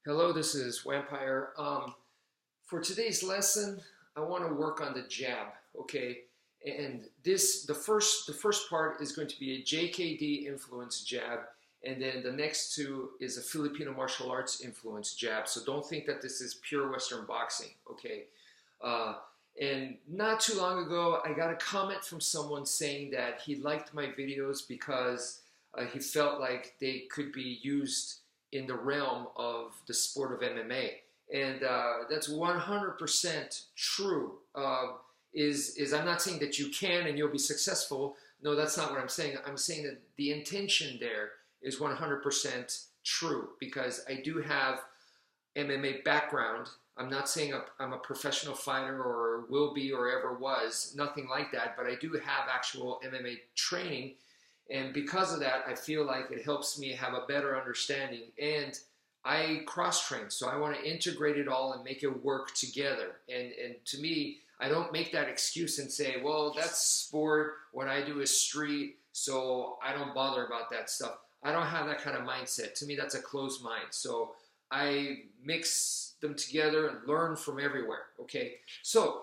Hello, this is wmpyr. For today's lesson, I want to work on the jab, okay? And the first part is going to be a JKD influence jab, and then the next two is a Filipino martial arts influence jab. So don't think that this is pure Western boxing, okay? Uh, and not too long ago, I got a comment from someone saying that he liked my videos because he felt like they could be used in the realm of the sport of MMA. And that's 100% true. Is I'm not saying that you can and you'll be successful. No, that's not what I'm saying. I'm saying that the intention there is 100% true because I do have MMA background. I'm not saying I'm a professional fighter or will be or ever was, nothing like that, but I do have actual MMA training. And because of that, I feel like it helps me have a better understanding. And I cross-train, so I want to integrate it all and make it work together. And to me, I don't make that excuse and say, well, that's sport, what I do is street, so I don't bother about that stuff. I don't have that kind of mindset. To me, that's a closed mind. So I mix them together and learn from everywhere, okay? So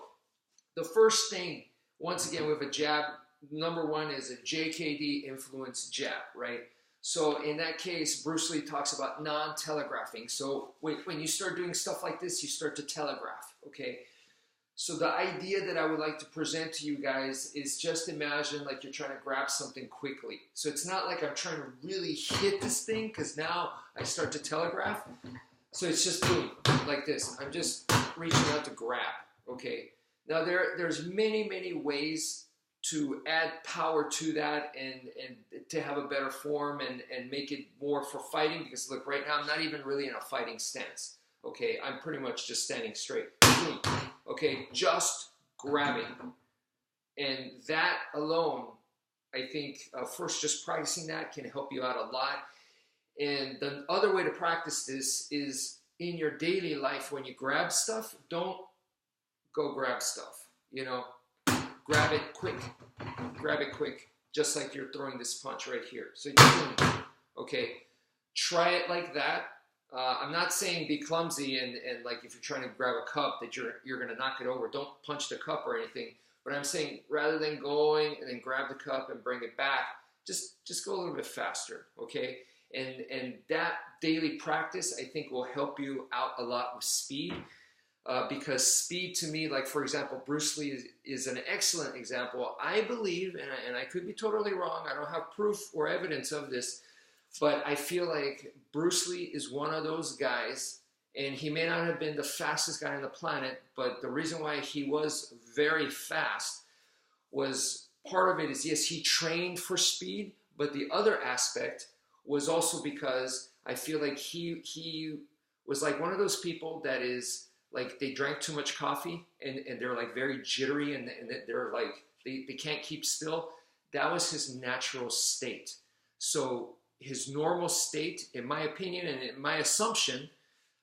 the first thing, once again, with a jab, number one is a JKD influence jab, right? So in that case, Bruce Lee talks about non-telegraphing. So when you start doing stuff like this, you start to telegraph, okay? So the idea that I would like to present to you guys is just imagine like you're trying to grab something quickly. So it's not like I'm trying to really hit this thing because now I start to telegraph. So it's just boom, like this. I'm just reaching out to grab, okay? Now there's many ways to add power to that and to have a better form and make it more for fighting, because look, right now I'm not even really in a fighting stance, okay? I'm pretty much just standing straight, okay? Just grabbing. And that alone, I think, first just practicing that can help you out a lot. And the other way to practice this is in your daily life. When you grab stuff, don't go grab stuff, you know? Grab it quick, just like you're throwing this punch right here. So okay, try it like that. I'm not saying be clumsy and like if you're trying to grab a cup that you're gonna knock it over. Don't punch the cup or anything. But I'm saying rather than going and then grab the cup and bring it back, just go a little bit faster, okay? And that daily practice I think will help you out a lot with speed. Because speed to me, like for example, Bruce Lee is an excellent example. I believe, and I could be totally wrong, I don't have proof or evidence of this, but I feel like Bruce Lee is one of those guys, and he may not have been the fastest guy on the planet, but the reason why he was very fast was, part of it is, yes, he trained for speed, but the other aspect was also because I feel like he was like one of those people that is, like they drank too much coffee and they're like very jittery and they're like, they can't keep still. That was his natural state. So his normal state, in my opinion and in my assumption,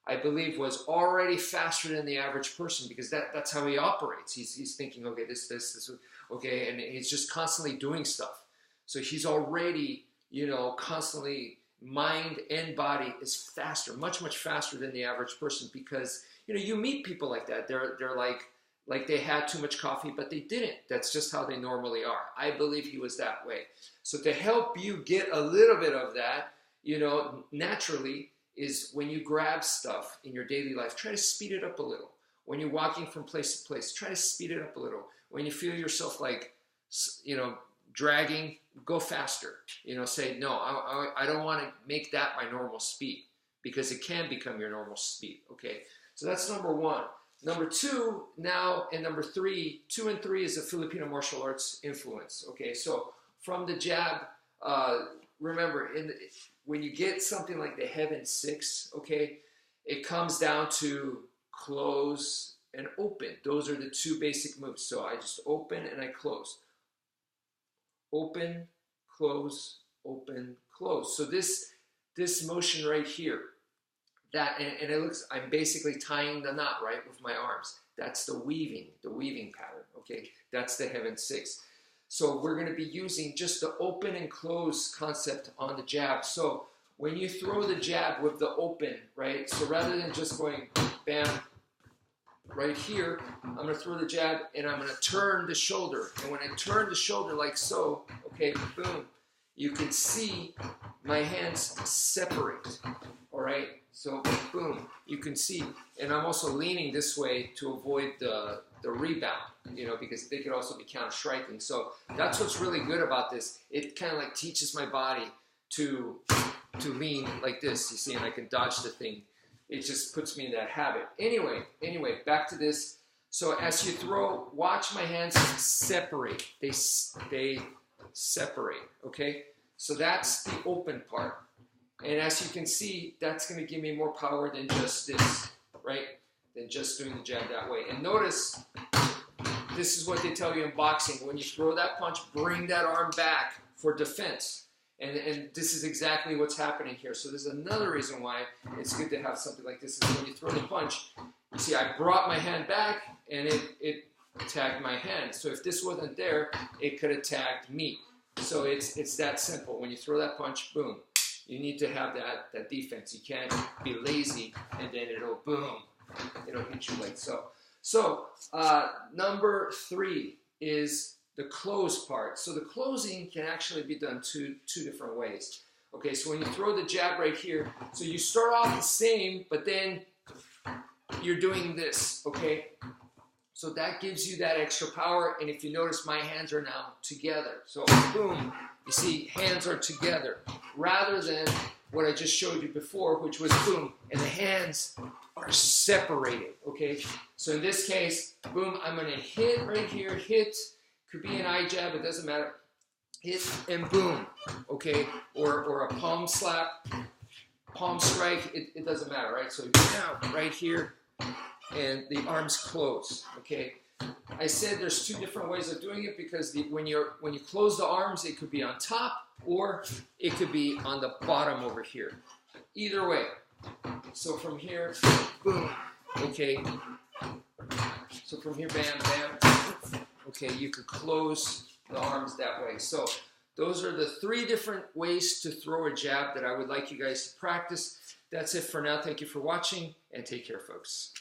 I believe was already faster than the average person, because that's how he operates. He's thinking, okay, this, okay, and he's just constantly doing stuff. So he's already, you know, constantly, mind and body is faster, much faster than the average person, because you know, you meet people like that. They're like they had too much coffee, but they didn't. That's just how they normally are. I believe he was that way. So to help you get a little bit of that, you know, naturally, is when you grab stuff in your daily life, try to speed it up a little. When you're walking from place to place, try to speed it up a little. When you feel yourself like, you know, dragging, go faster. You know, say, no, I don't want to make that my normal speed, because it can become your normal speed, okay? So that's number one. Number two now, and number three, 2 and 3 is a Filipino martial arts influence. Okay, so from the jab, remember, when you get something like the heaven 6, okay, it comes down to close and open. Those are the 2 basic moves. So I just open and I close. Open, close, open, close. So this motion right here, that, and it looks, I'm basically tying the knot, right, with my arms. That's the weaving pattern, okay? That's the heaven 6. So we're going to be using just the open and close concept on the jab. So when you throw the jab with the open, right? So rather than just going bam right here, I'm going to throw the jab and I'm going to turn the shoulder. And when I turn the shoulder like so, okay, boom, you can see my hands separate, all right? So boom, you can see, and I'm also leaning this way to avoid the rebound, you know, because they could also be counter striking. So that's what's really good about this. It kind of like teaches my body to lean like this, you see, and I can dodge the thing. It just puts me in that habit. Anyway, back to this. So as you throw, watch my hands separate. They separate, okay? So that's the open part. And as you can see, that's going to give me more power than just this, right? Than just doing the jab that way. And notice, this is what they tell you in boxing. When you throw that punch, bring that arm back for defense. And this is exactly what's happening here. So there's another reason why it's good to have something like this. Is when you throw the punch, you see I brought my hand back and it tagged my hand. So if this wasn't there, it could have tagged me. So it's that simple. When you throw that punch, boom. You need to have that defense. You can't be lazy and then it'll boom. It'll hit you like so. So number 3 is the close part. So the closing can actually be done two different ways. Okay, so when you throw the jab right here, so you start off the same, but then you're doing this, okay? So that gives you that extra power, and if you notice, my hands are now together. So boom, you see, hands are together, rather than what I just showed you before, which was boom, and the hands are separated, okay? So in this case, boom, I'm gonna hit right here, hit, could be an eye jab, it doesn't matter. Hit and boom, okay? Or a palm slap, palm strike, it doesn't matter, right? So now, right here, and the arms close, okay? I said there's 2 different ways of doing it because when you close the arms, it could be on top or it could be on the bottom over here. Either way. So from here, boom, okay? So from here, bam, bam. Okay, you could close the arms that way. So those are the 3 different ways to throw a jab that I would like you guys to practice. That's it for now. Thank you for watching, and take care, folks.